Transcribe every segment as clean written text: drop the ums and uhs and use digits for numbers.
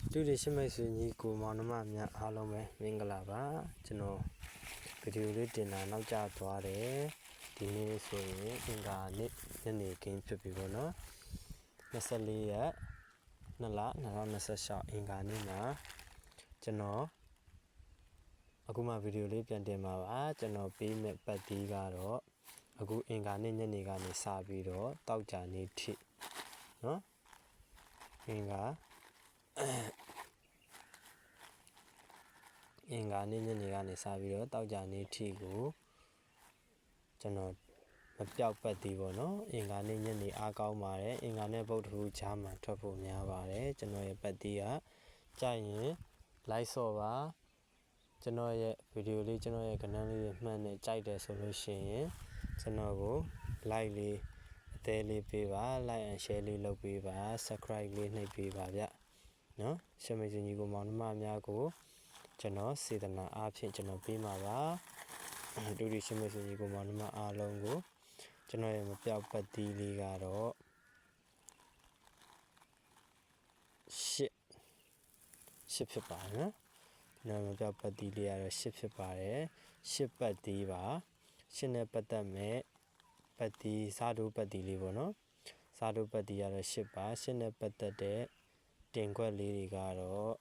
တူဒီရှိမိတ်ဆွေညီကိုမောင်နှမများအားလုံးပဲမင်္ဂလာပါကျွန်တော်ဗီဒီယိုလေးတင်တာနောက်ကျသွားတယ်ဒီနေ့ဆိုရင်အင်္ဂါနေ့ညနေခင်းဖြစ်ပြီပေါ့နော်24ရက်2လ2026အင်္ဂါနေ့မှာကျွန်တော်အခုမှဗီဒီယိုလေးပြန်တင်ပါပါကျွန်တော်ပေးမဲ့ပတ်တီးကတော့အခုအင်္ဂါနေ့ညနေကနေစပြီးတော့တောက်ကြနေ့ထိနော်အင်္ဂါနေ့ညနေကနေစပြီးတော့တောက်ကြနေ့ထိကိုကျွန်တော်မပြောက်ပတ်သေးပေါ့နော်အင်္ဂါနေ့ညနေအားကောင်းပါတယ်အင်္ဂါနဲ့ဗုဒ္ဓဟူးကြားမှာထွက်ဖို့များပါတယ်ကျွန်တော်ရဲ့ပတ်သေးကကြိုက်ရင် like ဆော့ပါကျွန်တော်ရဲ့ဗီဒီယိုလေးကျွန်တော်ရဲ့ကဏ္ဍလေးတွေမှတ်နေကြိုက်တယ်ဆိုလို့ရှိရင်ကျွန်တော်ကို like လေးအသေးလေးပေးပါ like and share လေးလုပ်ပေးပါ subscribe လေးနှိပ်ပေးပါဗျနော်ရှမိတ်ဆွေညီကိုမောင်နှမများကိုကျွန်တော်စေတနာအားဖြင့်ကျွန်တော်ပေးမှာပါတူဒီရှမိတ်ဆွေညီကိုမောင်နှမအားလုံးကိုကျွန်တော်ရဲ့မပြောက်ပတ်တီးလေးကတော့ရှစ်ဖြစ်ပါတယ်နော်ကျွန်တော်မပြောက်ပတ်တီးလေးကတော့ရှစ်ဖြစ်ပါတယ်ရှစ်ပတ်တီးပါရှစ်နဲ့ပတ်သက်မဲ့ပတ်တီးစားတိုးပတ်တီးလေးပေါ့နော်စားတိုးပတ်တီးကတော့ရှစ်ပါရှစ်နဲ့ပတ်သက်တဲ့တင်ခွက်လေးတွေကတော့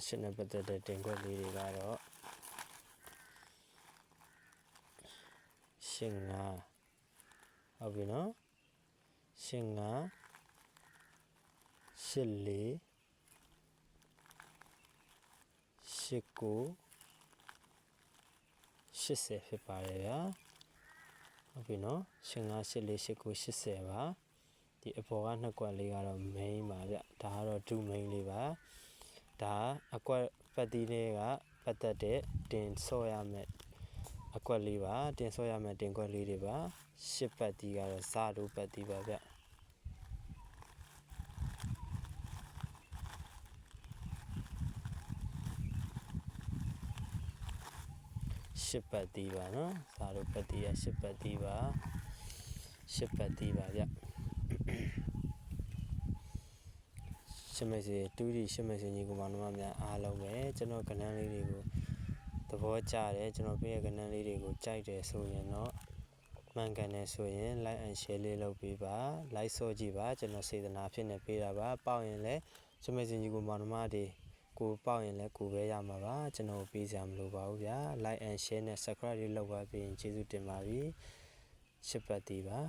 ရှင်းနေပတ်သက်တဲ့တင်ခွက်လေးတွေကတော့ရှင်းငါဟုတ်ပြီနော်ရှင်းငါရှစ်လေးရှစ်ကို80ဖြစ်ပါတယ်ဗျာဟုတ်ပြီနော်ရှင်းငါရှစ်လေးရှစ်ကို80ပါဒီအပေါ်ကနှစ်ကွက်လေးကတော့ main ပါဗျဒါကတော့ 2 main လေးပါဒါအကွက်ပတ်တီးလေးကပတ်သက်တဲ့တင်ဆော့ရမယ်အကွက်လေးပါတင်ဆော့ရမယ်တင်ကွက်လေးတွေပါရှစ်ပတ်တီးကတော့ဇာတိုးပတ်တီးပါဗျရှစ်ပတ်တီးပါနော်ဇာတိုးပတ်တီးရရှစ်ပတ်တီးပါရှစ်ပတ်တီးပါဗျရှမိတ်ဆွေတူဒီရှမိတ်ဆွေညီကိုမောင်နှမများအားလုံးပဲကျွန်တော်ကဏ္ဍလေးတွေကိုသဘောကျတယ်ကျွန်တော်ပြရဲ့ကဏ္ဍလေးတွေကိုကြိုက်တယ်ဆိုရင်တော့မှန်ကန်တယ်ဆိုရင် like and share လေးလုပ်ပေးပါ like ဆော့ကြည့်ပါကျွန်တော်စေတနာဖြစ်နေပေးတာပါပေါက်ရင်လည်းရှမိတ်ဆွေညီကိုမောင်နှမတွေကိုပေါက်ရင်လည်းကိုပဲရမှာပါကျွန်တော်ပေးစရာမလိုပါဘူးဗျာ like and share နဲ့ subscribe လေးလုပ်ပါပြီးရင်ကျေးဇူးတင်ပါပြီရှစ်ပတ်တီးပါ